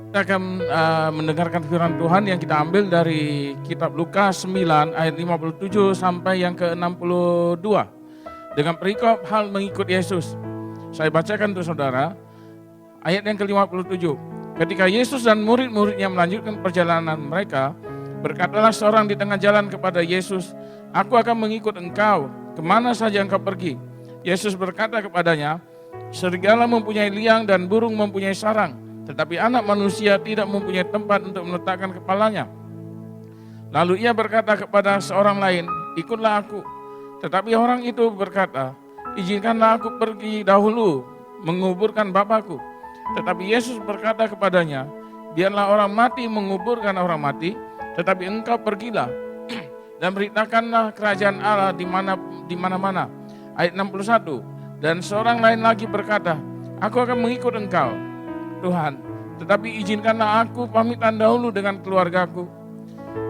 Kita akan mendengarkan firman Tuhan yang kita ambil dari kitab Lukas 9 ayat 57 sampai yang ke-62 dengan perikop hal mengikut Yesus. Saya bacakan untuk saudara ayat yang ke-57. Ketika Yesus dan murid-muridnya melanjutkan perjalanan mereka, berkatalah seorang di tengah jalan kepada Yesus, "Aku akan mengikut engkau, kemana saja engkau pergi." Yesus berkata kepadanya, "Serigala mempunyai liang dan burung mempunyai sarang, tetapi anak manusia tidak mempunyai tempat untuk meletakkan kepalanya." Lalu ia berkata kepada seorang lain, "Ikutlah aku." Tetapi orang itu berkata, "Izinkanlah aku pergi dahulu menguburkan Bapakku." Tetapi Yesus berkata kepadanya, "Biarlah orang mati menguburkan orang mati, tetapi engkau pergilah dan beritakanlah kerajaan Allah di mana-mana." Ayat 61, dan seorang lain lagi berkata, "Aku akan mengikut engkau, Tuhan, tetapi izinkanlah aku pamitan dahulu dengan keluargaku."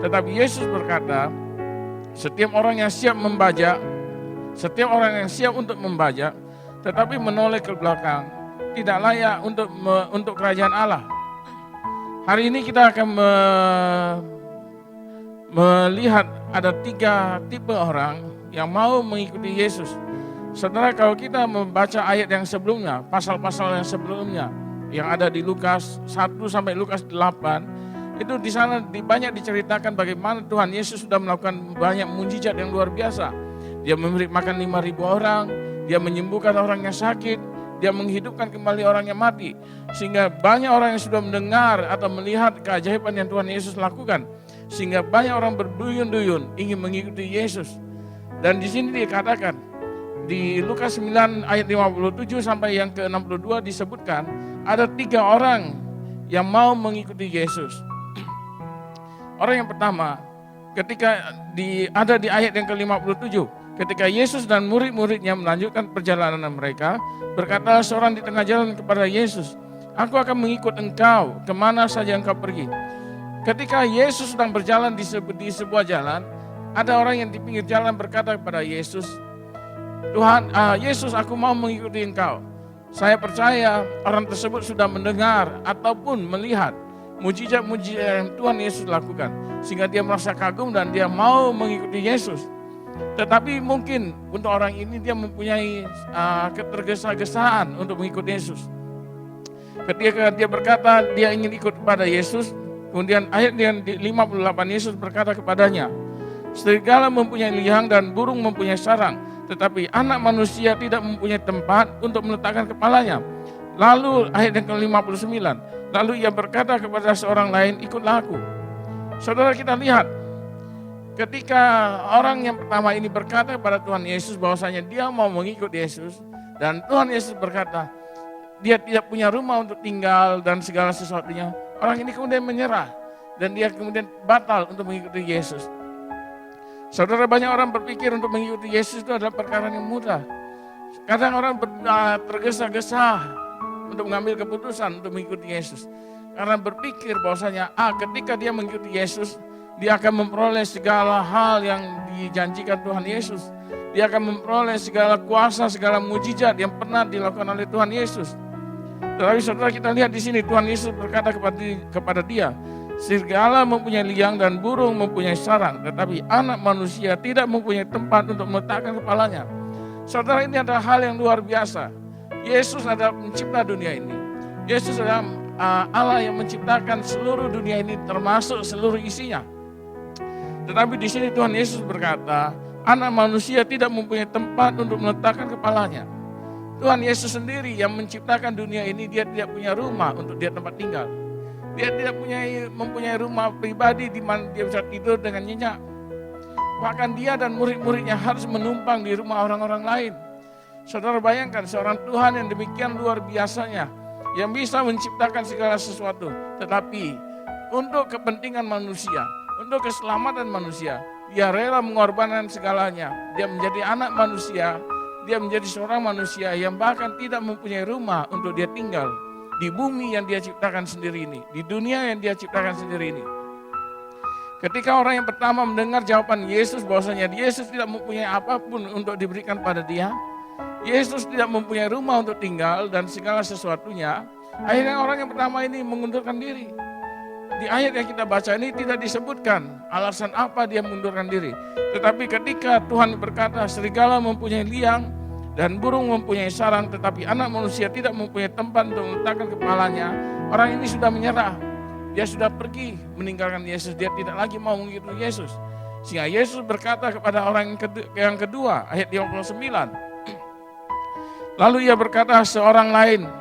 Tetapi Yesus berkata, setiap orang yang siap untuk membajak, tetapi menoleh ke belakang, tidak layak untuk kerajaan Allah. Hari ini kita akan melihat ada 3 tipe orang yang mau mengikuti Yesus. Saudara, kalau kita membaca ayat yang sebelumnya, pasal-pasal yang sebelumnya, yang ada di Lukas 1 sampai Lukas 8, itu di sana banyak diceritakan bagaimana Tuhan Yesus sudah melakukan banyak mujizat yang luar biasa. Dia memberi makan 5.000 orang, dia menyembuhkan orang yang sakit, dia menghidupkan kembali orang yang mati. Sehingga banyak orang yang sudah mendengar atau melihat keajaiban yang Tuhan Yesus lakukan. Sehingga banyak orang berduyun-duyun ingin mengikuti Yesus. Dan di sini dikatakan, di Lukas 9 ayat 57 sampai yang ke-62 disebutkan, ada 3 orang yang mau mengikuti Yesus. Orang yang pertama, ketika ada di ayat yang ke-57, ketika Yesus dan murid-muridnya melanjutkan perjalanan mereka, berkata seorang di tengah jalan kepada Yesus, "Aku akan mengikut engkau, kemana saja engkau pergi." Ketika Yesus sedang berjalan di sebuah jalan, ada orang yang di pinggir jalan berkata kepada Yesus, "Tuhan, Yesus, aku mau mengikuti engkau." Saya percaya orang tersebut sudah mendengar ataupun melihat mujizat-mujizat yang Tuhan Yesus lakukan, sehingga dia merasa kagum dan dia mau mengikuti Yesus. Tetapi mungkin untuk orang ini dia mempunyai ketergesa-gesaan untuk mengikuti Yesus. Ketika dia berkata dia ingin ikut kepada Yesus, kemudian ayat yang 58 Yesus berkata kepadanya, "Serigala mempunyai liang dan burung mempunyai sarang, tetapi anak manusia tidak mempunyai tempat untuk meletakkan kepalanya." Lalu ayat yang ke-59, lalu ia berkata kepada seorang lain, "Ikutlah aku." Saudara, kita lihat ketika orang yang pertama ini berkata kepada Tuhan Yesus bahwasanya dia mau mengikut Yesus, dan Tuhan Yesus berkata dia tidak punya rumah untuk tinggal dan segala sesuatunya, orang ini kemudian menyerah dan dia kemudian batal untuk mengikuti Yesus. Saudara, banyak orang berpikir untuk mengikuti Yesus itu adalah perkara yang mudah. Kadang orang tergesa-gesa untuk mengambil keputusan untuk mengikuti Yesus, karena berpikir bahwasanya ketika dia mengikuti Yesus, dia akan memperoleh segala hal yang dijanjikan Tuhan Yesus. Dia akan memperoleh segala kuasa, segala mujizat yang pernah dilakukan oleh Tuhan Yesus. Tetapi saudara, kita lihat di sini Tuhan Yesus berkata kepada dia, "Serigala mempunyai liang dan burung mempunyai sarang, tetapi anak manusia tidak mempunyai tempat untuk meletakkan kepalanya." Saudara, ini adalah hal yang luar biasa. Yesus adalah pencipta dunia ini. Yesus adalah Allah yang menciptakan seluruh dunia ini termasuk seluruh isinya. Tetapi di sini Tuhan Yesus berkata, anak manusia tidak mempunyai tempat untuk meletakkan kepalanya. Tuhan Yesus sendiri yang menciptakan dunia ini, dia tidak punya rumah untuk dia tempat tinggal. Dia tidak mempunyai rumah pribadi di mana dia bisa tidur dengan nyenyak. Bahkan dia dan murid-muridnya harus menumpang di rumah orang-orang lain. Saudara, bayangkan seorang Tuhan yang demikian luar biasanya, yang bisa menciptakan segala sesuatu, tetapi untuk kepentingan manusia, untuk keselamatan manusia, dia rela mengorbankan segalanya. Dia menjadi anak manusia, dia menjadi seorang manusia yang bahkan tidak mempunyai rumah untuk dia tinggal di bumi yang dia ciptakan sendiri ini, di dunia yang dia ciptakan sendiri ini. Ketika orang yang pertama mendengar jawaban Yesus bahwasanya Yesus tidak mempunyai apapun untuk diberikan pada dia, Yesus tidak mempunyai rumah untuk tinggal dan segala sesuatunya, Akhirnya orang yang pertama ini mengundurkan diri. Di ayat yang kita baca ini tidak disebutkan alasan apa dia mengundurkan diri. Tetapi ketika Tuhan berkata, serigala mempunyai liang dan burung mempunyai sarang, tetapi anak manusia tidak mempunyai tempat untuk meletakkan kepalanya, orang ini sudah menyerah. Dia sudah pergi meninggalkan Yesus, dia tidak lagi mau mengikuti Yesus. Sehingga Yesus berkata kepada orang yang kedua, ayat 59. Lalu ia berkata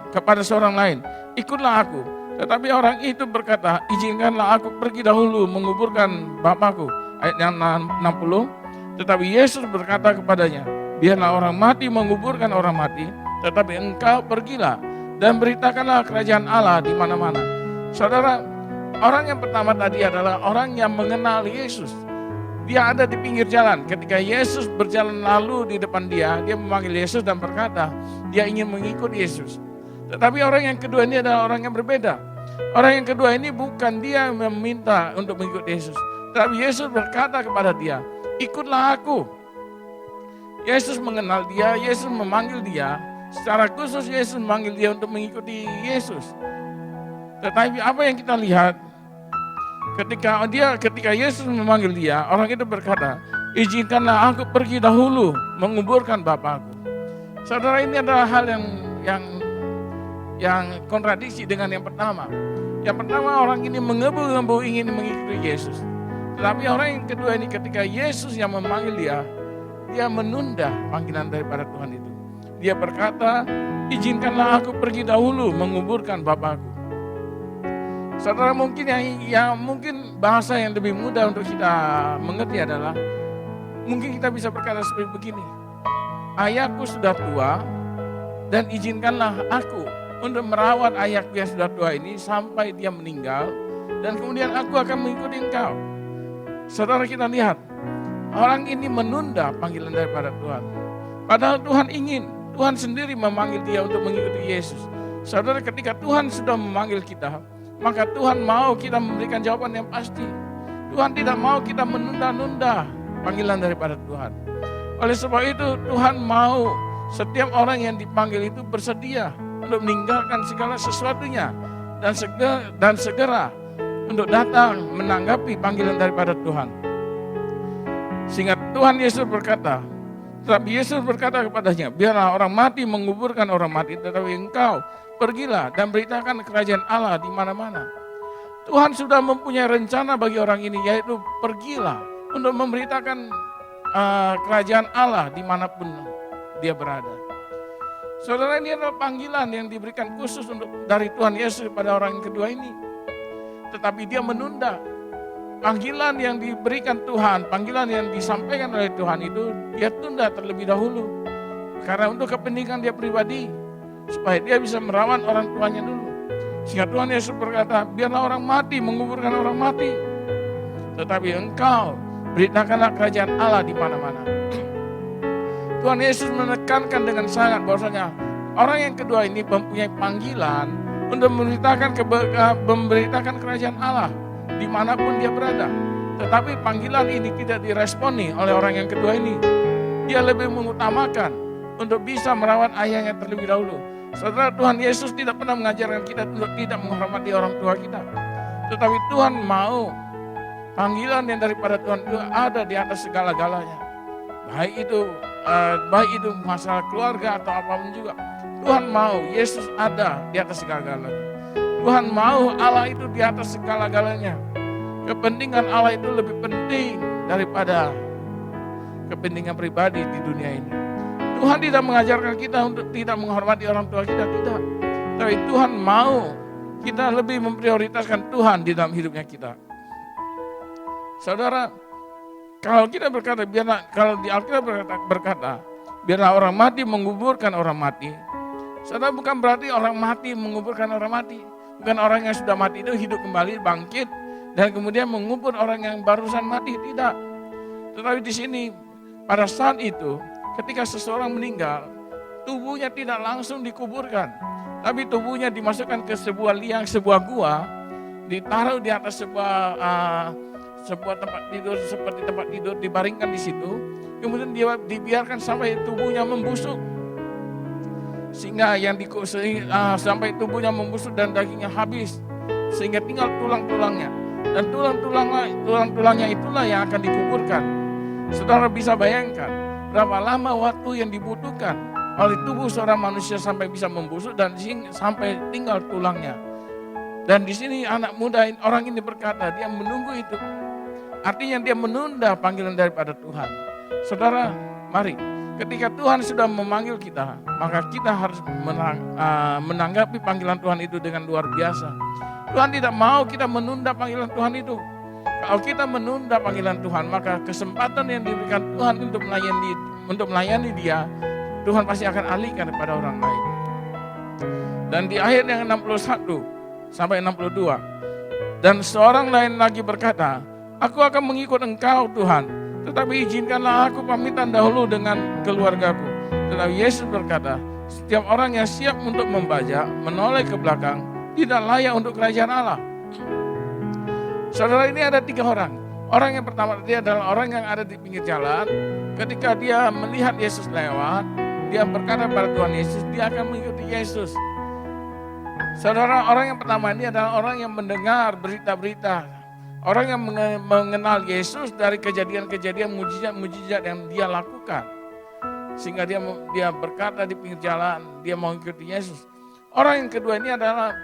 kepada seorang lain, ikutlah aku. Tetapi orang itu berkata, izinkanlah aku pergi dahulu menguburkan Bapakku. Ayat yang 60. Tetapi Yesus berkata kepadanya, biarlah orang mati menguburkan orang mati, tetapi engkau pergilah dan beritakanlah kerajaan Allah di mana-mana. Saudara, orang yang pertama tadi adalah orang yang mengenal Yesus. Dia ada di pinggir jalan. Ketika Yesus berjalan lalu di depan dia memanggil Yesus dan berkata, dia ingin mengikut Yesus. Tetapi orang yang kedua ini adalah orang yang berbeda. Orang yang kedua ini bukan dia meminta untuk mengikut Yesus. Tetapi Yesus berkata kepada dia, ikutlah aku. Yesus mengenal dia, Yesus memanggil dia. Secara khusus Yesus memanggil dia untuk mengikuti Yesus. Tetapi apa yang kita lihat, ketika Yesus memanggil dia, orang itu berkata, izinkanlah aku pergi dahulu menguburkan Bapakku. Saudara, ini adalah hal yang kontradiksi dengan yang pertama. Yang pertama, orang ini mengebu-ngebu ingin mengikuti Yesus. Tetapi orang yang kedua ini, ketika Yesus yang memanggil dia menunda panggilan daripada Tuhan itu. Dia berkata, izinkanlah aku pergi dahulu menguburkan Bapakku. Saudara, mungkin mungkin bahasa yang lebih mudah untuk kita mengerti adalah, mungkin kita bisa berkata seperti begini, ayahku sudah tua dan izinkanlah aku untuk merawat ayahku yang sudah tua ini sampai dia meninggal, dan kemudian aku akan mengikuti engkau. Saudara, kita lihat, orang ini menunda panggilan daripada Tuhan. Padahal Tuhan sendiri memanggil dia untuk mengikuti Yesus. Saudara, ketika Tuhan sudah memanggil kita, maka Tuhan mau kita memberikan jawaban yang pasti. Tuhan tidak mau kita menunda-nunda panggilan daripada Tuhan. Oleh sebab itu, Tuhan mau setiap orang yang dipanggil itu bersedia untuk meninggalkan segala sesuatunya dan segera untuk datang menanggapi panggilan daripada Tuhan. Sehingga Tuhan Yesus berkata, tetapi Yesus berkata kepadanya, biarlah orang mati menguburkan orang mati, tetapi engkau pergilah dan beritakan kerajaan Allah di mana-mana. Tuhan sudah mempunyai rencana bagi orang ini, yaitu pergilah untuk memberitakan kerajaan Allah dimanapun dia berada. Saudara, ini adalah panggilan yang diberikan khusus dari Tuhan Yesus kepada orang yang kedua ini. Tetapi dia menunda. Panggilan yang diberikan Tuhan, panggilan yang disampaikan oleh Tuhan itu, dia tunda terlebih dahulu. Karena untuk kepentingan dia pribadi, supaya dia bisa merawat orang tuanya dulu. Sehingga Tuhan Yesus berkata, biarlah orang mati menguburkan orang mati, tetapi engkau beritakanlah kerajaan Allah di mana-mana. Tuhan Yesus menekankan dengan sangat bahwasanya orang yang kedua ini mempunyai panggilan untuk memberitakan kerajaan Allah dimanapun dia berada. Tetapi panggilan ini tidak diresponi oleh orang yang kedua ini. Dia lebih mengutamakan untuk bisa merawat ayahnya terlebih dahulu. Saudara, Tuhan Yesus tidak pernah mengajarkan kita untuk tidak menghormati orang tua kita. Tetapi Tuhan mau panggilan yang daripada Tuhan itu ada di atas segala-galanya. Baik itu masalah keluarga atau apapun juga. Tuhan mau Yesus ada di atas segala-galanya. Tuhan mau Allah itu di atas segala-galanya. Kepentingan Allah itu lebih penting daripada kepentingan pribadi di dunia ini. Tuhan tidak mengajarkan kita untuk tidak menghormati orang tua kita, tidak. Tapi Tuhan mau kita lebih memprioritaskan Tuhan di dalam hidupnya kita. Saudara, kalau kita berkata, kalau di Alkitab berkata, biarlah orang mati menguburkan orang mati. Saudara, bukan berarti orang mati menguburkan orang mati. Bukan orang yang sudah mati itu hidup kembali, bangkit, dan kemudian mengubur orang yang barusan mati, tidak. Tetapi di sini, pada saat itu, ketika seseorang meninggal, tubuhnya tidak langsung dikuburkan. Tapi tubuhnya dimasukkan ke sebuah liang, sebuah gua, ditaruh di atas sebuah tempat tidur, seperti tempat tidur, dibaringkan di situ, kemudian dia dibiarkan sampai tubuhnya membusuk. sehingga sampai tubuhnya membusuk dan dagingnya habis, sehingga tinggal tulang-tulangnya. Dan tulang-tulangnya itulah yang akan dikuburkan. Saudara bisa bayangkan berapa lama waktu yang dibutuhkan oleh tubuh seorang manusia sampai bisa membusuk dan sampai tinggal tulangnya. Dan di sini anak muda orang ini berkata dia menunggu itu. Artinya dia menunda panggilan daripada Tuhan. Saudara, mari ketika Tuhan sudah memanggil kita, maka kita harus menanggapi panggilan Tuhan itu dengan luar biasa. Tuhan tidak mau kita menunda panggilan Tuhan itu. Kalau kita menunda panggilan Tuhan, maka kesempatan yang diberikan Tuhan untuk melayani Dia, Tuhan pasti akan alihkan kepada orang lain. Dan di ayat yang 61 sampai 62, dan seorang lain lagi berkata, aku akan mengikut Engkau Tuhan, tetapi izinkanlah aku pamitan dahulu dengan keluargaku. Tetapi Yesus berkata, setiap orang yang siap untuk membajak, menoleh ke belakang, tidak layak untuk kerajaan Allah. Saudara, ini ada 3 orang. Orang yang pertama dia adalah orang yang ada di pinggir jalan. Ketika dia melihat Yesus lewat, dia berkata kepada Tuhan Yesus, dia akan mengikuti Yesus. Saudara, orang yang pertama ini adalah orang yang mendengar berita-berita. Orang yang mengenal Yesus dari kejadian-kejadian mujizat-mujizat yang dia lakukan. Sehingga dia berkata di pinggir jalan, dia mau mengikuti Yesus. Orang yang kedua ini adalah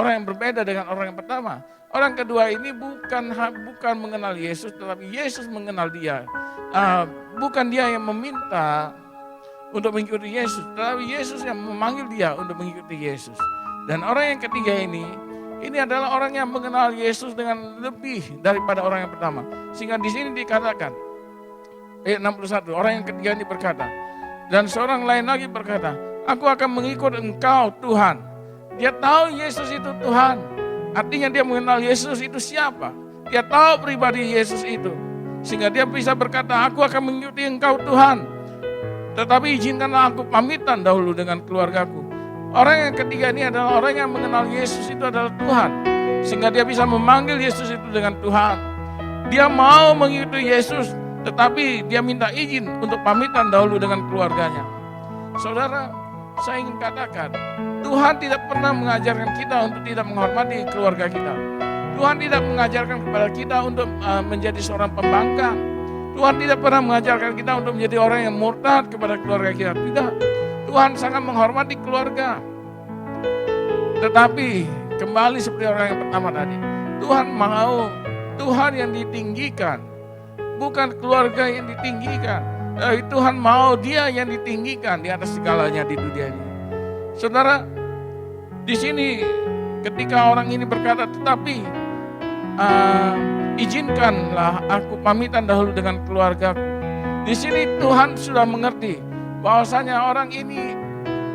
orang yang berbeda dengan orang yang pertama. Orang kedua ini bukan mengenal Yesus, tetapi Yesus mengenal dia. Bukan dia yang meminta untuk mengikuti Yesus, tetapi Yesus yang memanggil dia untuk mengikuti Yesus. Dan orang yang ketiga ini adalah orang yang mengenal Yesus dengan lebih daripada orang yang pertama. Sehingga di sini dikatakan, ayat 61, orang yang ketiga ini berkata, dan seorang lain lagi berkata, aku akan mengikut Engkau Tuhan. Dia tahu Yesus itu Tuhan. Artinya dia mengenal Yesus itu siapa. Dia tahu pribadi Yesus itu. Sehingga dia bisa berkata, aku akan mengikuti Engkau Tuhan. Tetapi izinkanlah aku pamitan dahulu dengan keluargaku. Orang yang ketiga ini adalah orang yang mengenal Yesus itu adalah Tuhan. Sehingga dia bisa memanggil Yesus itu dengan Tuhan. Dia mau mengikuti Yesus, tetapi dia minta izin untuk pamitan dahulu dengan keluarganya. Saudara, saya ingin katakan, Tuhan tidak pernah mengajarkan kita untuk tidak menghormati keluarga kita. Tuhan tidak mengajarkan kepada kita untuk menjadi seorang pembangkang. Tuhan tidak pernah mengajarkan kita untuk menjadi orang yang murtad kepada keluarga kita. Tidak. Tuhan sangat menghormati keluarga. Tetapi kembali seperti orang yang pertama tadi, Tuhan mau Tuhan yang ditinggikan, bukan keluarga yang ditinggikan. Tapi Tuhan mau dia yang ditinggikan di atas segalanya di dunia ini. Saudara, di sini ketika orang ini berkata, tetapi izinkanlah aku pamitan dahulu dengan keluargaku. Di sini Tuhan sudah mengerti bahwasanya orang ini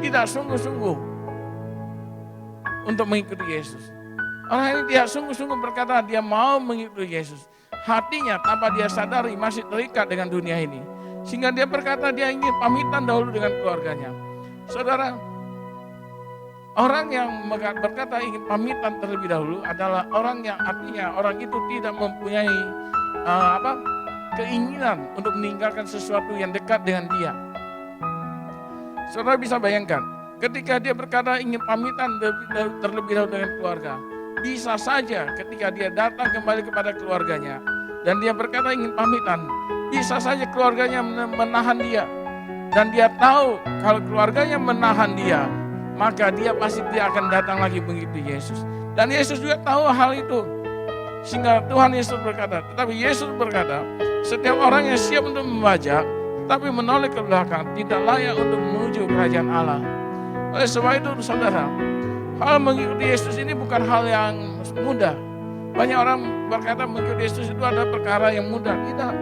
tidak sungguh-sungguh untuk mengikuti Yesus. Orang ini tidak sungguh-sungguh berkata dia mau mengikuti Yesus. Hatinya tanpa dia sadari masih terikat dengan dunia ini. Sehingga dia berkata dia ingin pamitan dahulu dengan keluarganya. Saudara, orang yang berkata ingin pamitan terlebih dahulu adalah orang yang artinya orang itu tidak mempunyai keinginan untuk meninggalkan sesuatu yang dekat dengan dia. Saudara bisa bayangkan, ketika dia berkata ingin pamitan terlebih dahulu dengan keluarga, bisa saja ketika dia datang kembali kepada keluarganya dan dia berkata ingin pamitan, bisa saja keluarganya menahan dia. Dan dia tahu kalau keluarganya menahan dia, maka dia pasti dia akan datang lagi mengikuti Yesus. Dan Yesus juga tahu hal itu. Sehingga Tuhan Yesus berkata, tetapi Yesus berkata, setiap orang yang siap untuk membajak, tapi menoleh ke belakang, tidak layak untuk menuju kerajaan Allah. Oleh sebab itu, saudara, hal mengikuti Yesus ini bukan hal yang mudah. Banyak orang berkata mengikuti Yesus itu adalah perkara yang mudah. Tidak.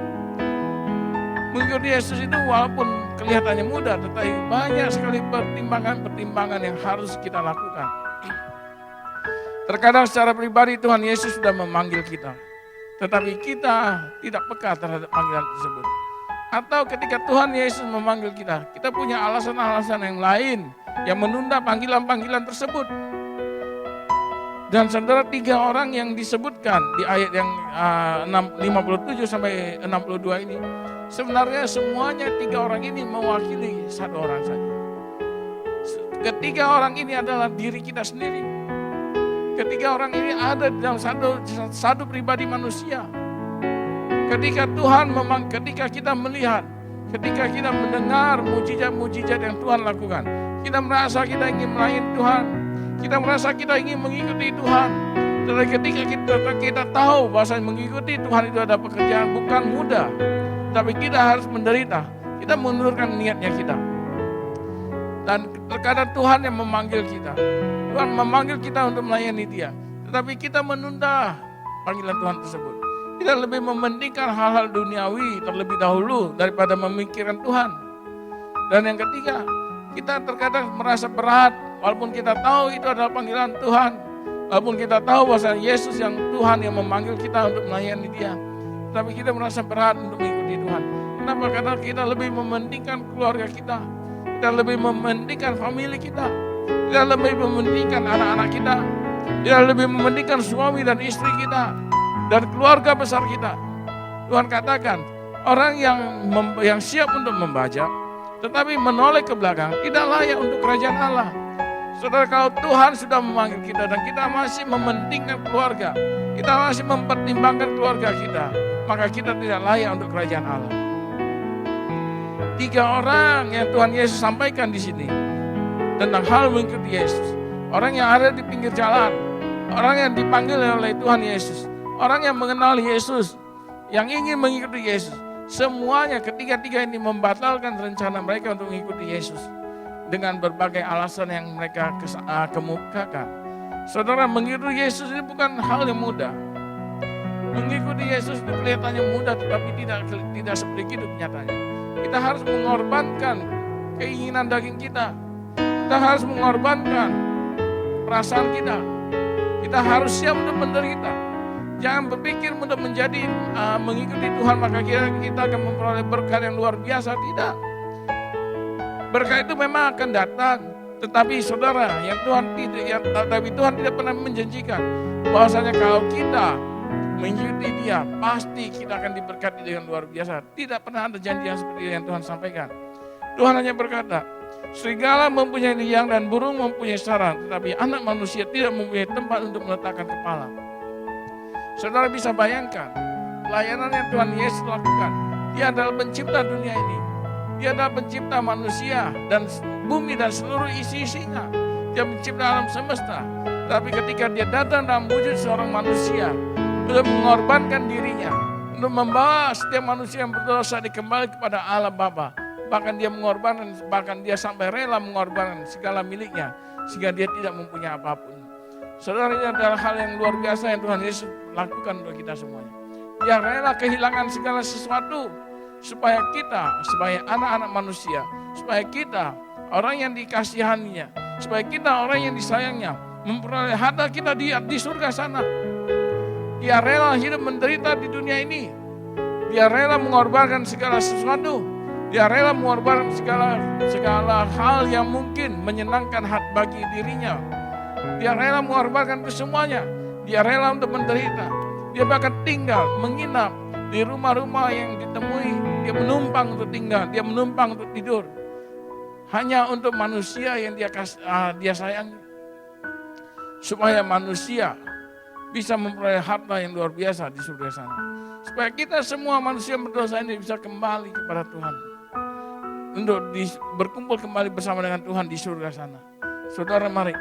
Mengikuti Yesus itu walaupun kelihatannya mudah, tetapi banyak sekali pertimbangan-pertimbangan yang harus kita lakukan. Terkadang secara pribadi Tuhan Yesus sudah memanggil kita, tetapi kita tidak peka terhadap panggilan tersebut. Atau ketika Tuhan Yesus memanggil kita, kita punya alasan-alasan yang lain yang menunda panggilan-panggilan tersebut. Dan saudara, 3 orang yang disebutkan di ayat yang 57 sampai 62 ini, sebenarnya semuanya 3 orang ini mewakili 1 orang saja. Ketiga orang ini adalah diri kita sendiri. Ketiga orang ini ada dalam satu pribadi manusia. Ketika ketika kita melihat, ketika kita mendengar mujizat-mujizat yang Tuhan lakukan, kita merasa kita ingin melayani Tuhan, kita merasa kita ingin mengikuti Tuhan. Tetapi ketika kita tahu bahwa mengikuti Tuhan itu ada pekerjaan bukan mudah, tapi kita harus menderita, kita mundurkan niatnya kita. Dan terkadang Tuhan yang memanggil kita, Tuhan memanggil kita untuk melayani Dia, tetapi kita menunda panggilan Tuhan tersebut. Kita lebih mementingkan hal-hal duniawi terlebih dahulu daripada memikirkan Tuhan. Dan yang ketiga, kita terkadang merasa berat walaupun kita tahu itu adalah panggilan Tuhan. Walaupun kita tahu bahwa Yesus yang Tuhan yang memanggil kita untuk melayani Dia, tapi kita merasa berat untuk mengikuti Tuhan. Kenapa? Karena kita lebih mementingkan keluarga kita, kita lebih mementingkan famili kita, kita lebih mementingkan anak-anak kita, kita lebih mementingkan suami dan istri kita, dan keluarga besar kita. Tuhan katakan, orang yang siap untuk membajak, tetapi menoleh ke belakang, tidak layak untuk kerajaan Allah. Saudara, kalau Tuhan sudah memanggil kita dan kita masih mementingkan keluarga, kita masih mempertimbangkan keluarga kita, maka kita tidak layak untuk kerajaan Allah. 3 orang yang Tuhan Yesus sampaikan di sini tentang hal mengikuti Yesus. Orang yang ada di pinggir jalan, orang yang dipanggil oleh Tuhan Yesus, orang yang mengenal Yesus, yang ingin mengikuti Yesus. Semuanya ketiga-tiga ini membatalkan rencana mereka untuk mengikuti Yesus dengan berbagai alasan yang mereka kemukakan. Saudara, mengikuti Yesus ini bukan hal yang mudah. Mengikuti Yesus itu kelihatannya mudah, tetapi tidak seperti itu kenyataannya. Kita harus mengorbankan keinginan daging kita. Kita harus mengorbankan perasaan kita. Kita harus siap untuk menderita. Jangan berpikir untuk menjadi mengikuti Tuhan maka kita akan memperoleh berkat yang luar biasa. Tidak. Berkat itu memang akan datang, tetapi saudara, tapi Tuhan tidak pernah menjanjikan bahwasanya kalau kita mengikuti Dia, pasti kita akan diberkati dengan luar biasa. Tidak pernah ada janji yang seperti yang Tuhan sampaikan. Tuhan hanya berkata, serigala mempunyai liang dan burung mempunyai sarang, tetapi anak manusia tidak mempunyai tempat untuk meletakkan kepala. Saudara bisa bayangkan pelayanan yang Tuhan Yesus lakukan. Dia adalah pencipta dunia ini. Dia adalah pencipta manusia dan bumi dan seluruh isi-isinya. Dia mencipta alam semesta. Tapi ketika Dia datang dalam wujud seorang manusia, untuk mengorbankan dirinya, untuk membawa setiap manusia yang berdosa dikembali kepada Allah Bapa. Bahkan Dia sampai rela mengorbankan segala miliknya, sehingga Dia tidak mempunyai apapun. Saudara, ini adalah hal yang luar biasa yang Tuhan Yesus lakukan untuk kita semuanya. Dia rela kehilangan segala sesuatu, supaya kita, sebagai anak-anak manusia, supaya kita, orang yang dikasihaninya, supaya kita, orang yang disayangnya, memperoleh harta kita di surga sana. Dia rela hidup menderita di dunia ini. Dia rela mengorbankan segala sesuatu. Dia rela mengorbankan segala hal yang mungkin menyenangkan hati bagi dirinya. Dia rela mengorbankan kesemuanya. Dia rela untuk menderita. Dia bahkan tinggal, menginap di rumah-rumah yang ditemui. Dia menumpang untuk tinggal, dia menumpang untuk tidur. Hanya untuk manusia yang dia sayangi. Supaya manusia bisa memperoleh harta yang luar biasa di surga sana. Supaya kita semua manusia berdosa ini bisa kembali kepada Tuhan. Untuk berkumpul kembali bersama dengan Tuhan di surga sana. Saudara, mari.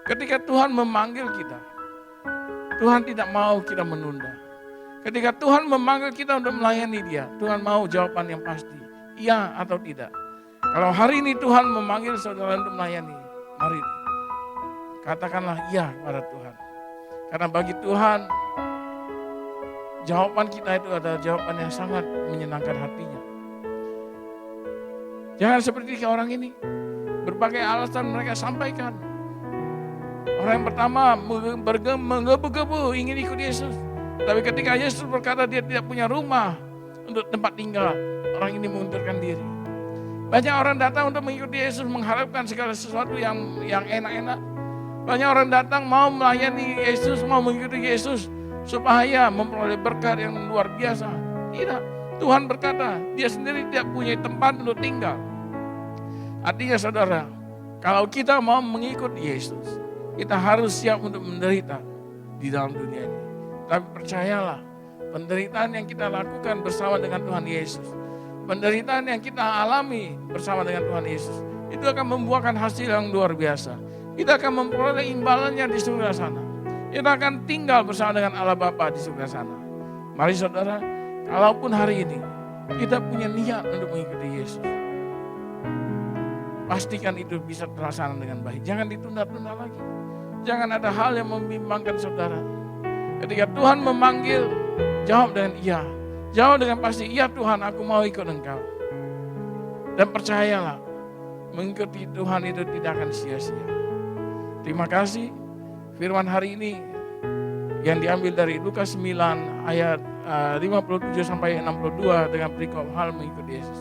Ketika Tuhan memanggil kita, Tuhan tidak mau kita menunda. Ketika Tuhan memanggil kita untuk melayani Dia, Tuhan mau jawaban yang pasti, iya atau tidak. Kalau hari ini Tuhan memanggil saudara untuk melayani, mari katakanlah iya kepada Tuhan. Karena bagi Tuhan, jawaban kita itu adalah jawaban yang sangat menyenangkan hatinya. Jangan seperti orang ini, berbagai alasan mereka sampaikan. Orang yang pertama menggebu-gebu ingin ikut Yesus. Tapi ketika Yesus berkata dia tidak punya rumah untuk tempat tinggal, orang ini mengundurkan diri. Banyak orang datang untuk mengikuti Yesus mengharapkan segala sesuatu yang enak-enak. Banyak orang datang mau melayani Yesus, mau mengikuti Yesus supaya memperoleh berkat yang luar biasa. Tidak, Tuhan berkata dia sendiri tidak punya tempat untuk tinggal. Artinya saudara, Kalau kita mau mengikut Yesus, kita harus siap untuk menderita di dalam dunia ini. Tapi percayalah, penderitaan yang kita lakukan bersama dengan Tuhan Yesus, penderitaan yang kita alami bersama dengan Tuhan Yesus, itu akan membuahkan hasil yang luar biasa. Kita akan memperoleh imbalannya di surga sana. Kita akan tinggal bersama dengan Allah Bapa di surga sana. Mari saudara, kalaupun hari ini kita punya niat untuk mengikuti Yesus, pastikan itu bisa terlaksana dengan baik. Jangan ditunda-tunda lagi. Jangan ada hal yang membimbangkan saudara. Ketika Tuhan memanggil, jawab dengan iya. Jawab dengan pasti, iya Tuhan, aku mau ikut Engkau. Dan percayalah, mengikuti Tuhan itu tidak akan sia-sia. Terima kasih. Firman hari ini yang diambil dari Lukas 9 ayat 57 sampai 62 dengan perikop hal mengikuti Yesus.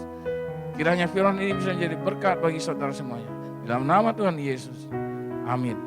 Kiranya firman ini bisa menjadi berkat bagi saudara semuanya. Dalam nama Tuhan Yesus. Amin.